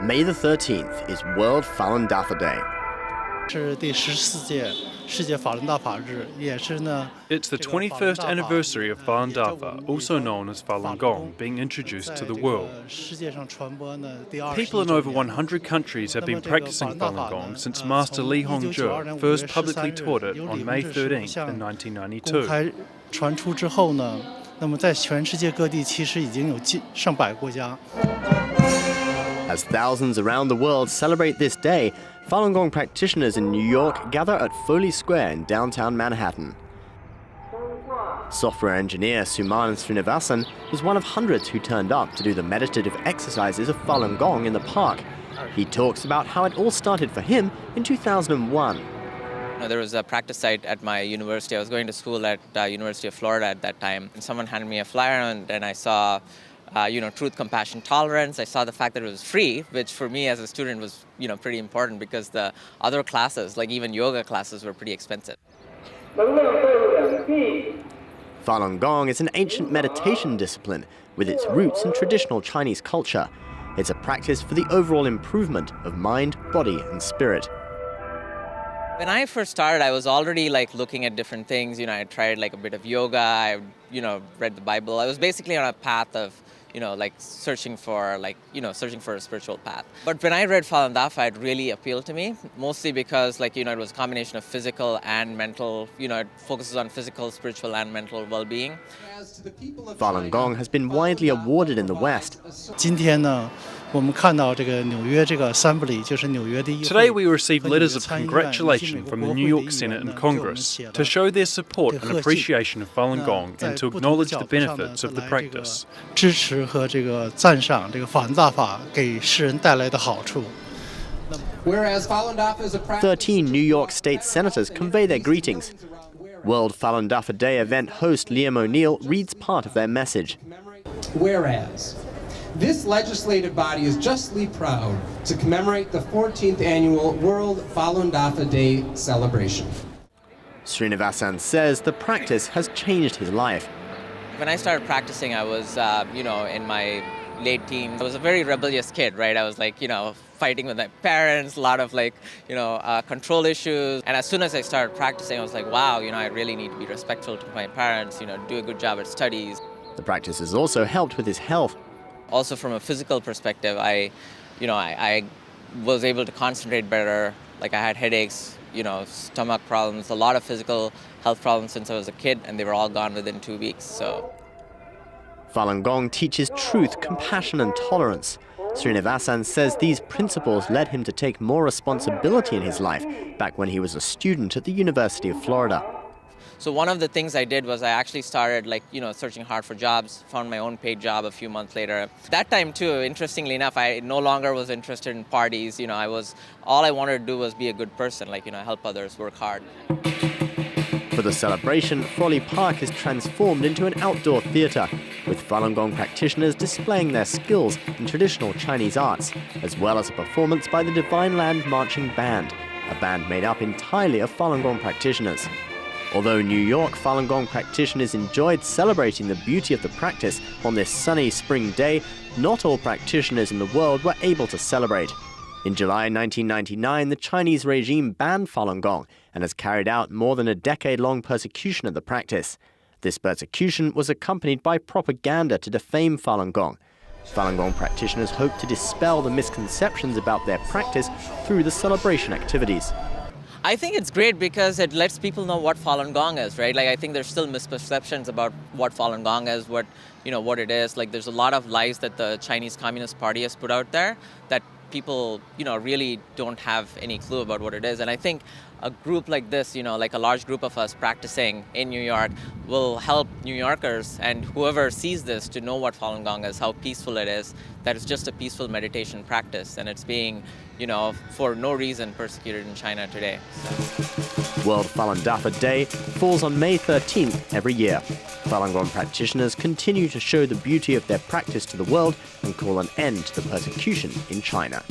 May the 13th is World Falun Dafa Day. It's the 21st anniversary of Falun Dafa, also known as Falun Gong, being introduced to the world. People in over 100 countries have been practicing Falun Gong since Master Hongzhi Li first publicly taught it on May 13th in 1992. As thousands around the world celebrate this day, Falun Gong practitioners in New York gather at Forley Square in downtown Manhattan. Software engineer Suman Srinivasan was one of hundreds who turned up to do the meditative exercises of Falun Gong in the park. He talks about how it all started for him in 2001. There was a practice site at my university. I was going to school at University of Florida at that time. And someone handed me a flyer, and I saw truth, compassion, tolerance. I saw the fact that it was free, which for me as a student was, pretty important because the other classes, like even yoga classes, were pretty expensive. Falun Gong is an ancient meditation discipline with its roots in traditional Chinese culture. It's a practice for the overall improvement of mind, body, and spirit. When I first started, I was already looking at different things. I tried a bit of yoga. I, read the Bible. I was basically on a path of searching for a spiritual path. But when I read Falun Dafa, it really appealed to me, mostly because it was a combination of physical and mental, it focuses on physical, spiritual, and mental well-being. Falun Gong has been widely awarded in the West. Today we received letters of congratulation from the New York Senate and Congress to show their support and appreciation of Falun Gong and to acknowledge the benefits of the practice. 13 New York State senators convey their greetings. World Falun Dafa Day event host Liam O'Neill reads part of their message. Whereas, this legislative body is justly proud to commemorate the 14th annual World Falun Dafa Day celebration. Srinivasan says the practice has changed his life. When I started practicing, I was, in my late teens. I was a very rebellious kid, right? I was fighting with my parents, a lot of control issues. And as soon as I started practicing, I was like, wow, I really need to be respectful to my parents, do a good job at studies. The practice has also helped with his health. Also from a physical perspective, I was able to concentrate better. I had headaches, stomach problems, a lot of physical health problems since I was a kid, and they were all gone within 2 weeks. So Falun Gong teaches truth, compassion, and tolerance. Srinivasan says these principles led him to take more responsibility in his life back when he was a student at the University of Florida. So one of the things I did was I actually started searching hard for jobs, found my own paid job a few months later. That time too, interestingly enough, I no longer was interested in parties. All I wanted to do was be a good person, help others, work hard. For the celebration, Forley Park is transformed into an outdoor theatre, with Falun Gong practitioners displaying their skills in traditional Chinese arts, as well as a performance by the Divine Land Marching Band, a band made up entirely of Falun Gong practitioners. Although New York Falun Gong practitioners enjoyed celebrating the beauty of the practice on this sunny spring day, not all practitioners in the world were able to celebrate. In July 1999, the Chinese regime banned Falun Gong and has carried out more than a decade-long persecution of the practice. This persecution was accompanied by propaganda to defame Falun Gong. Falun Gong practitioners hope to dispel the misconceptions about their practice through the celebration activities. I think it's great because it lets people know what Falun Gong is, right? I think there's still misperceptions about what Falun Gong is, what it is. There's a lot of lies that the Chinese Communist Party has put out there that people, really don't have any clue about what it is. And I think a group like this, a large group of us practicing in New York will help New Yorkers and whoever sees this to know what Falun Gong is, how peaceful it is, that it's just a peaceful meditation practice and it's being, for no reason persecuted in China today. World Falun Dafa Day falls on May 13th every year. Falun Gong practitioners continue to show the beauty of their practice to the world and call an end to the persecution in China.